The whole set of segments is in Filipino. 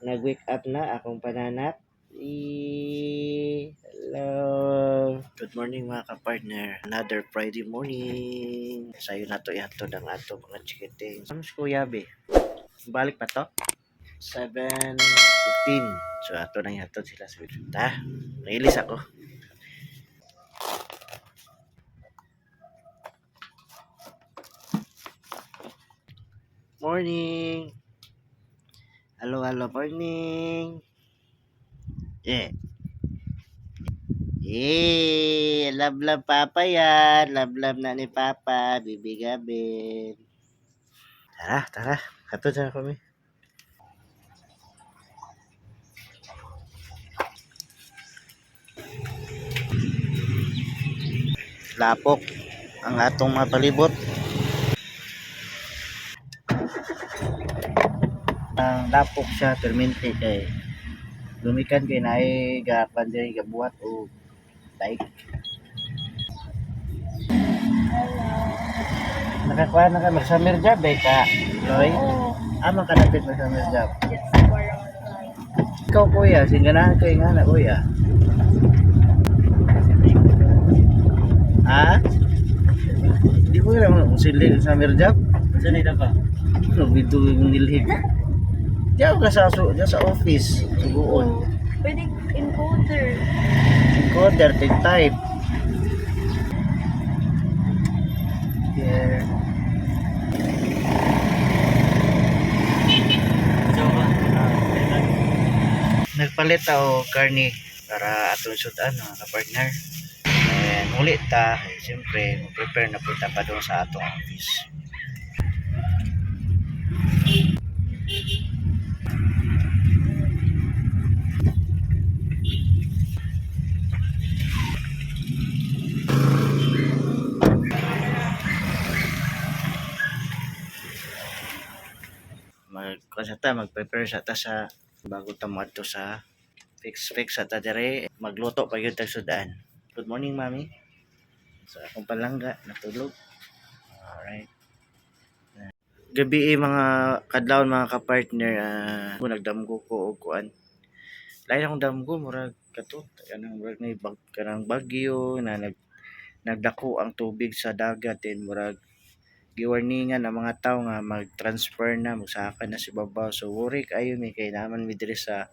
nag-wake up na akong pananak. Hello. Good morning mga ka-partner. Another Friday morning. Sayo na to ihatod ang ato mga chikiting. Saan si Kuya Be? Balik pa to? 7:15. So ato nang ihatod sila sa ta. Nailis ako. Morning. Hello, morning. Yeah. Love Papa yan. Love na ni Papa. Bibigabin. Tara. Katod na kami. Lapok ang atong mga palibot. Ang lapok siya, permente kay lumikan kay naay gapan diri gabuhat o like. Nakakuha na ka mag-summer job ka, Loy? Ama ka natin mag-summer job. Ikaw kuya, singanahan kayo nga na kuya. Ha? Di ko naman silig sa summer job. Saan ito pa? Bito yung nilhig. Diyan ka sa office, suguon. Pwede encoder. Encoder, type. Here. Nagpalit ako karni para atong sudan mga ka-partner. And ulit ta, siyempre, mag-prepare na punta pa doon sa atong office. Mag-prepare sa ta sa bago ta moadto sa fix sa ta dire magluto pa gyud tag sudan. Good morning, mami. So akong palangga natulog. Alright. Gabi mga kadlawon mga ka-partner, nagdamgo ko og kuan. Lain akong damgo murag kato kanang murag may kanang bagyo na nagdako ang tubig sa dagat and murag giwarningan ang mga tao nga mag-transfer na magsaka na si babaw. So worry kayo mi kay naman mi diri sa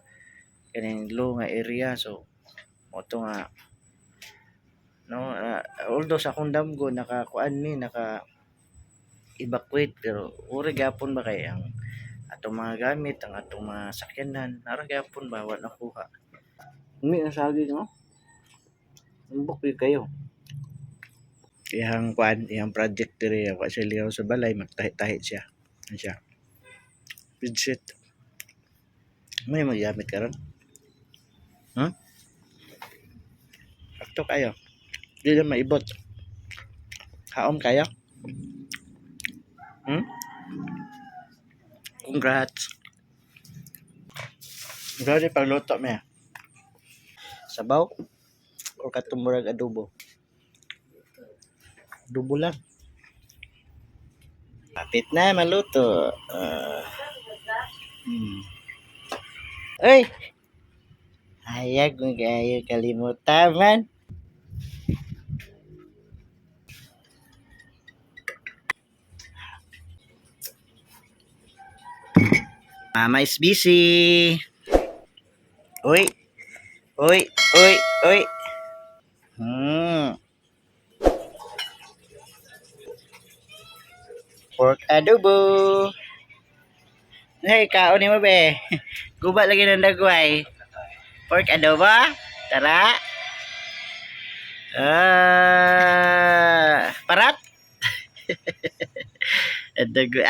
kaning low nga area. So moto nga no, although sa akong damgo naka evacuate pero uri gapon ba kay ang atong mga gamit, ang atong mga sakyanan nara gapon ba wala nakuha. Umi ang sagi no. Umbok kayo. Iyang project diri wa siya liyaw sa balay magtahi-tahi siya. Ano siya? Pidsit. May magamit karon? Akto kayo. Di na maibot. Haom kayo? Congrats. Grabe pagluto me. Sabaw o katumurag adobo? Adobo lang. Kapit na maluto. Ay! Hayag mo kayo kalimutan man. Mama is busy. Uy. Pork adobo. Hey, kaon ni mo be. Guba lagi ng dagway. Pork adobo. Tara. Parat. Dagway.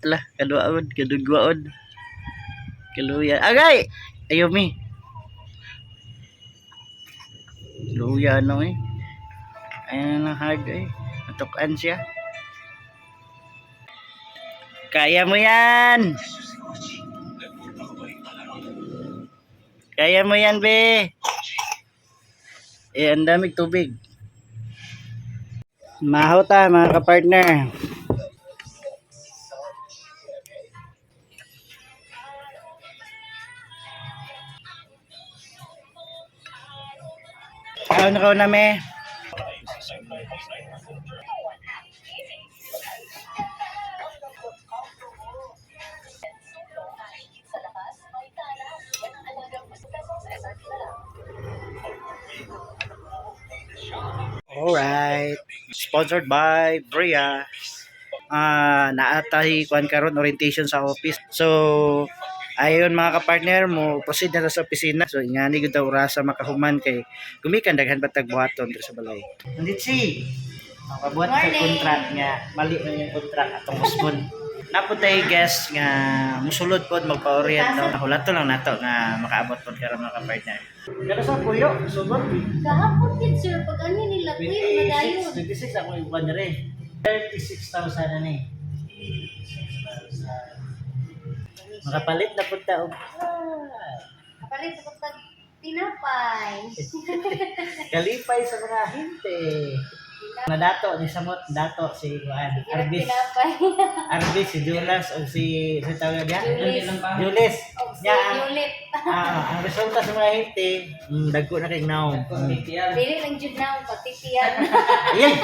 Lah, kadugwaon. Kaluya. Agay. Ayumi. Luya no eh. Ayan ang hard eh. Natukan siya. Kaya mo yan. Kaya mo yan, be. Ang daming tubig. Mahaw ta, mga ka-partner. Kaon na me. Alright. Sponsored by Bria. Naatay kuan karon orientation sa office. So ayon mga kapartner mo proceed na ta sa opisina. So ingani gud ta orasa makahuman kay gumikan daghan batag buhaton diri sa balay. Nandit si makabuhat sa contract nga mali na yung contract atong usbon. Naputay guest nga musulod pod magpa-orient no. Hulato lang nato nga makaabot pod karon mga kapartner. Pero sa puyo, subot. Kahapon din, sir. Pag ano nila, queen, madayon. 26 ako yung buwan na rin. 36,000 na ni. Makapalit na punta og. Kapalit ako pag tinapay. Kalipay sa mga hinte. Na dato ni samot dato si Juan Arbis. Tinapay. Arbis si Julas o si tawag niya. Julis. Julis. O si Nya Yulit. ang resulta sa mga hinte, dagko na kay naong. Dili lang jud na ako, patitiyan. Ayan.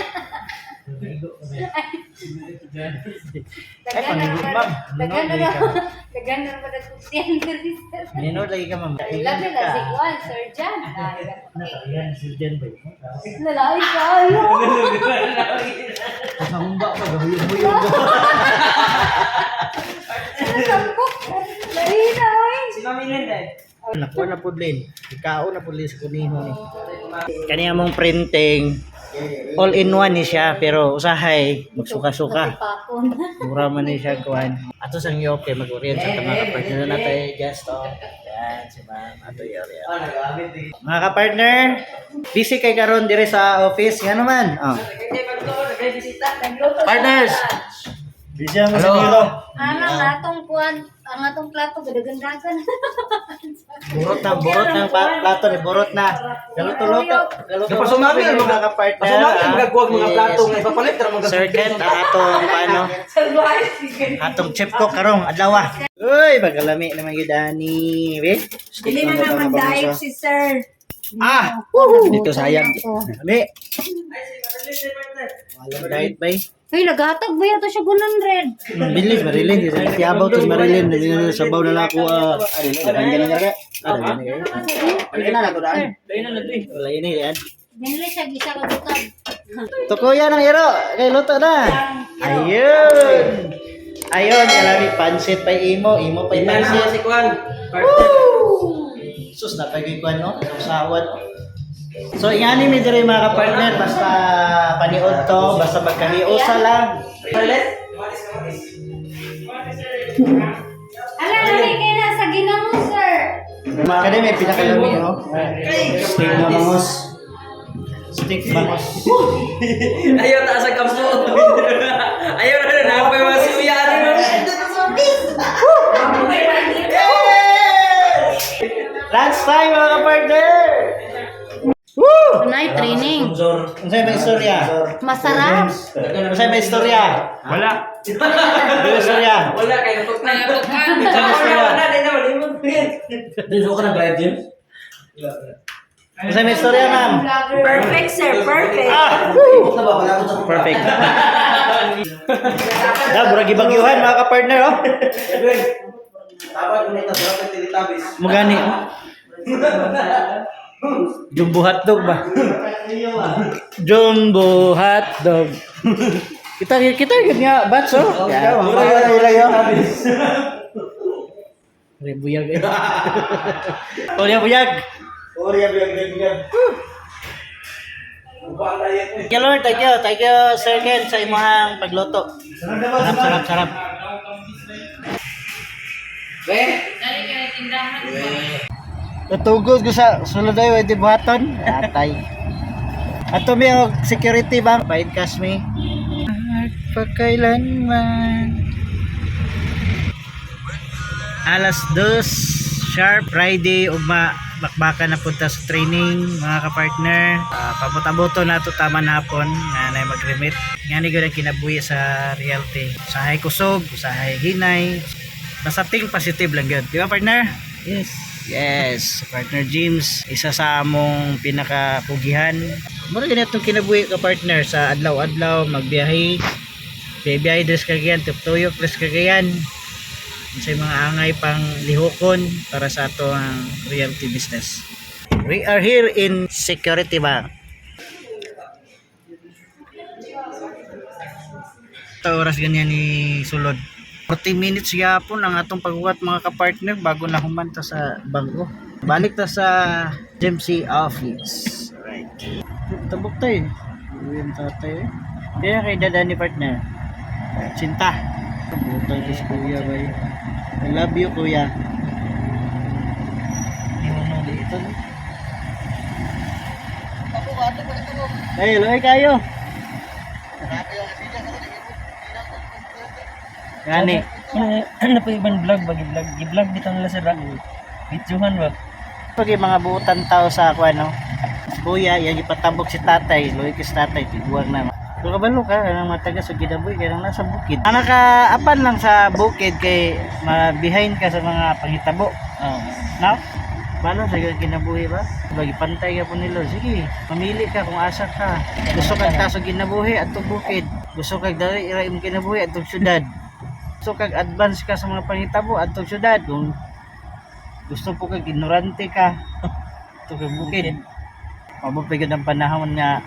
Dagan na panigot, ba? ma'am. Dagan na Minod, ba? Dagan na ba nagkutiyan diri, sir? Ninod lagi ka ma'am. Labi na si Juan, Sir Jan. Ayan, si Jen ba? Lalaki kayo. Kasamba pa, gahuyog-huyog. Sampok. Lahina, oy. Nakuha na po din. Ikao na po din sa kuniho ni. Kaniya mong printing. All in one ni siya pero usahay magsuka-suka. Pakon. Mura man ni siya kuan. Ato sang yo okay mag-orient sa mga kapartner na tayo just oh. Yan si ma'am ato yo. Mga kapartner, busy kay karon dire sa office nga naman. Oh. Partners. Busy ang Hello. Ang atong kuan, ang atong plato gadagandagan. Burot ng plato ni burot na. Galuto-luto. Gapaso namin mga kapartner. Paso namin nagkuwag mga plato nga ipapalit ra mga Circuit ang atong paano atong chip ko karong adlaw. Uy, bagalami naman gyud ani. Dili na naman daig si Sir. Dito sayang. Ami. Wala diet bay. Ay, naghatag ba yato siya 100? Bilis marilin di sa tiabaw to marilin di na sabaw na ako ganyan na wala ini yan. Dinili siya gisa ka butag. Tukuya ng hero, kay luto na. Ayun. Ayun, alami pansit pa imo pa pansit. si Kwan. Sus na pagay ko no, usawan. So ingani mi dire mga kapartner basta paniod to, basta magkaliusa lang. Ala, lali kayo na sa ginamo, sir. Kani may pinakalami no. Steak bangus. Steak bangus. Ayaw taas sa kampo. Ayaw na napay mga suya. Lunch time mga kapartner. Woo! Night training. Unsay ba istorya? Masarap. Unsay ba istorya? Wala. Ano istorya? Wala kayo tukna. Wala din naman imo. Dito ka na bayad James. Unsay ba istorya ma'am? Perfect, sir. Perfect. Perfect. Da, burag ibagyuhan mga kapartner oh. Mugani. Jumbo hotdog ba? Jumbo hotdog. kita yun nga bats oh. Ya, wala yo. Buyag. Oh, ya buyag. Thank you Sir Ken sa imong pagluto. Sarap. Natugod ko sa sulod ay wedi buhaton. Atay. Ato mi og security bang paid cash mi. Pagkailanman. Alas 2 sharp Friday ugma bakbakan na punta sa training mga kapartner. Pabot-aboto na to taman hapon na nay mag-remit. Ngani gyud ang kinabuhi sa reality. Usahay kusog, usahay hinay. Basta think positive lang gyud. Di ba partner? Yes. Yes, partner James, isa sa among pinakapugihan. Mura ganito kinabuhi ka partner sa adlaw-adlaw magbiyahe. Biyahe dos Cagayan, Tuyok dos Cagayan. Sa mga angay pang lihokon para sa ato ang realty business. We are here in Security Bank. Ito oras ganyan ni sulod. 40 minutes yapon ang atong pagbuhat mga kapartner bago na humanta sa bangko. Balik ta sa GMC office. Alright. Tabok tayo. Uwin tatay. Kaya kay dada ni partner. Cinta. Butang kis kuya ba yun? I love you kuya. Iwan dito. Hey, loy kayo. Gani. Ano pa ibang vlog, bagi-vlog. I-vlog dito nila sa rock. Videohan ba? Pag yung mga buutan tao sa ako ano. Kuya, yung ipatabok si tatay. Loy kis tatay. Tiguan na. Kung kabalo ka, ang mataga sa Gidaboy, kaya lang nasa bukid. Ang nakaapan lang sa bukid kay behind ka sa mga panghitabo. No? Paano sa kinabuhi ba? Bagi pantay ka po nilo. Sige, mamili ka kung asa ka. Gusto kag taso kinabuhi at bukid. Gusto kag dali ira imong kinabuhi at syudad. Gusto kag advance ka sa mga panghitabo at syudad. Kung gusto po kag ignorante ka, ito kag bukid. Mabupigod ang panahon nga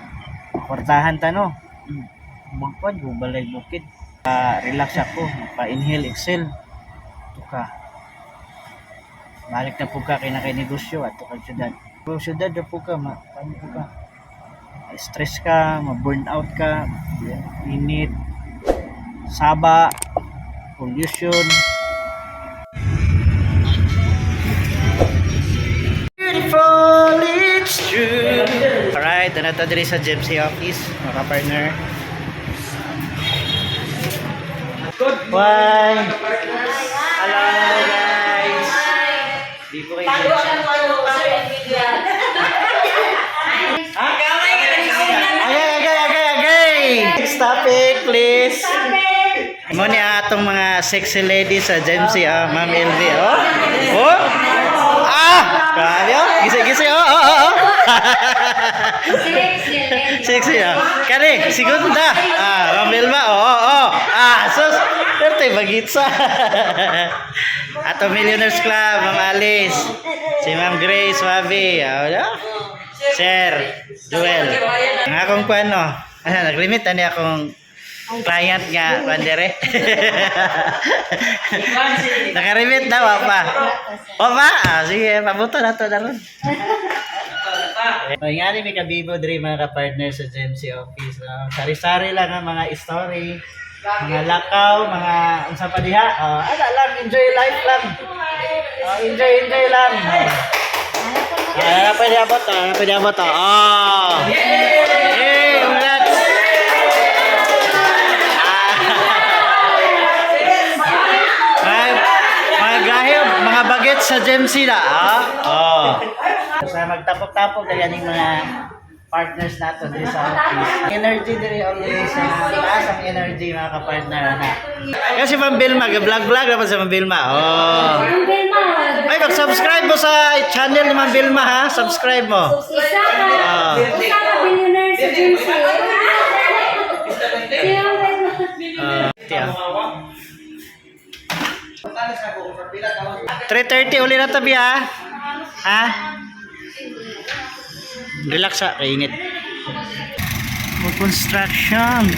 kwartahan ta no. Magpad go balay bukid. Relax ako, pa-inhale, exhale. Ito ka. Balik na po ka kay negosyo at kag syudad. Kung syudad na po ka, paano po ka? Stress ka, ma-burn out ka, init, saba, pollution. Beautiful, it's true. Alright, na diri sa GMC office, mga partner. Bye. Hello guys. Di po kayo. Next topic, please. Mo ni atong mga sexy ladies sa GMC, Ma'am LV. Oh. Kayo? Gisi. Sexy. Kani, segunda. Ma'am Elva. Sus. Terte bagitsa. Ato Millionaires Club, Ma'am Alice. Si Ma'am Grace Wabi. Sir Joel. Ang akong kuano. Naglimit ani akong client nga pandere. Nakarimit daw pa. Sige, pabuto na to daron. Ngani mi kabibo diri mga ka-partner sa GMC office. Sari-sari lang ang mga story, mga lakaw, mga unsa pa diha. Lang enjoy life lang. Enjoy lang. Pwede abot. Congrats. Mga bagets sa GMC na. Sa magtapok-tapok kaya ning mga partners nato diri sa office. Energy diri always taas ang energy mga ka-partner na. Kasi Ma'am Vilma, vlog dapat sa Ma'am Vilma. Ay, mag-subscribe mo sa channel ni Ma'am Vilma ha. Subscribe mo. Isa ka billionaire sa GMC. 3:30 uli na tabi ha. Relax ha, kainit. Construction.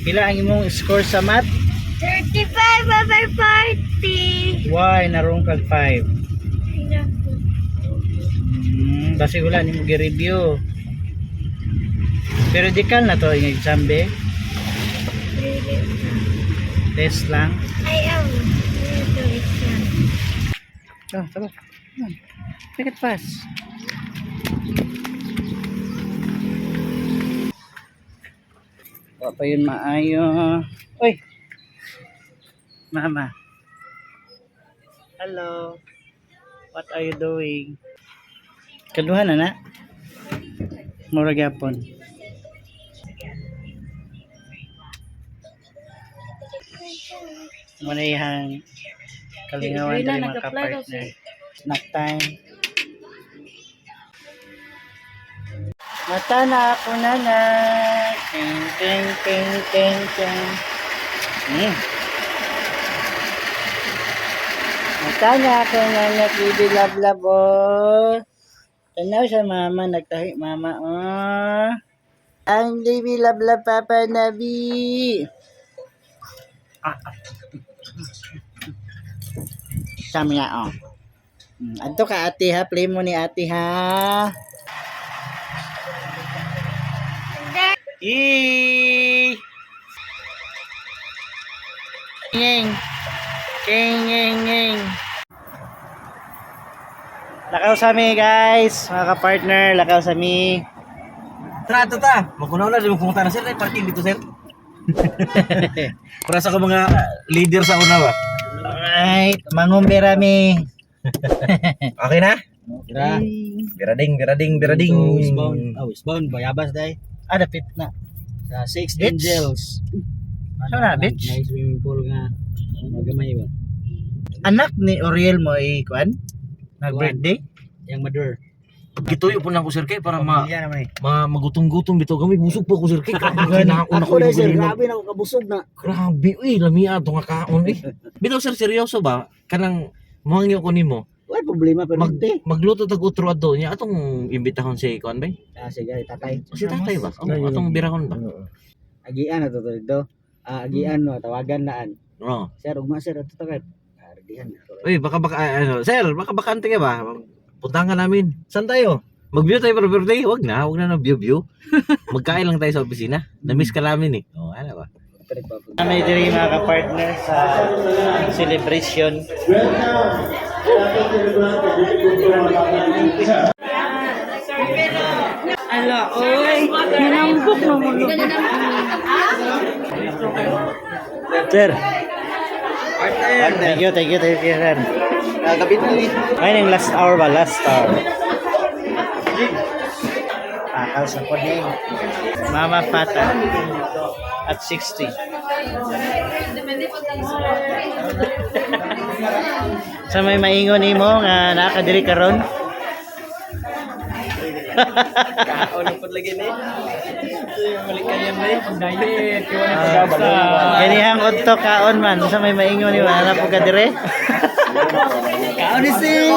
Pila ang imong score sa math? 35 over 40. Why narong kag 5? Basi wala nimo gi-review. Periodical na to yung exam be. Test lang. I am. Tara. Make it fast. Pa yun maayo. Uy. Mama. Hello. What are you doing? Kaduha na. Mura gyapon. Muna ihang Kalingawan Hindi na, dali mga nag-apply daw kapartner. Snack time. Mata na ako na na. Ting, ting, ting, ting, ting. Mata na ako na na. Bibi lablab oh. Tanaw sa mama. Nagtahi mama oh. Ang bibi lablab papa nabi. Kami nga oh. Adto ka ate ha. Play mo ni ate ha. Yee! Ngeng! Ngeng! Lakaw sa mi guys, mga ka-partner, lakaw sa mi. Tara, ito ta. Magkunaw na, pumunta na sir. Ay, parking dito, sir. Para sa mga leader sa una ba? Alright, mangumbira mi. Okay na? Birading. Westbound, Bayabas day. Dapit na. Sa Six Beach? Angels. Ano na, beach? May swimming pool nga. Magamay ba? Anak ni Oriel mo ay kuan? Nag-birthday? Yang Madur. Gituyo po lang ko sir kay para Pamilya naman eh. magutom-gutom bitaw kami busog po ko sir kay. Una Ako na sir, grabe na ako kabusog na. Grabe, uy, lamia to nga kaon eh. Bitaw sir, seryoso ba? Kanang mangyo ko nimo. Wala problema pero hindi. Magluto tag utro adto niya atong imbitahon si kuan bay. Sige, tatay. Si tatay ba? Atong birahon ba? Agian na to dito. Agian no, tawagan naan. Oo. Sir, ugma sir, ato tagad. Ardihan. Uy, baka sir, baka bakante ka ba? Puntahan ka namin. Saan tayo? Mag-view tayo for birthday? Wag na view. Magkain lang tayo sa opisina. Na-miss ka namin eh. Oh, ano ba? Kami diri mga ka-partner sa celebration. Ala, oy. Nanambok na mo. Sir. Thank you, sir. Ngayon yung last hour ba? Last hour. Pakal sa puning. Mama Pata. At 60. Sa may maingon nimo nga nakadiri karon. Kaon pud lagi ni. Malikayan na eh, pag-diet. Ganihang udto kaon man sa may maingon nimo ana po ka dire. Kaon ni sir.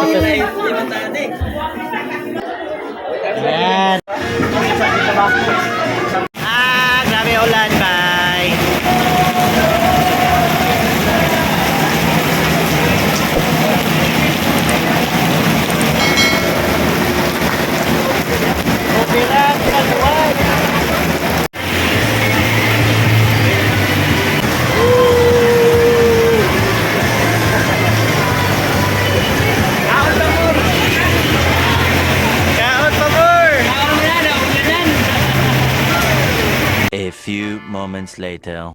Yan. Grabe ulan, bye. Operan, kaluan. Kaon, pabor. A few moments later.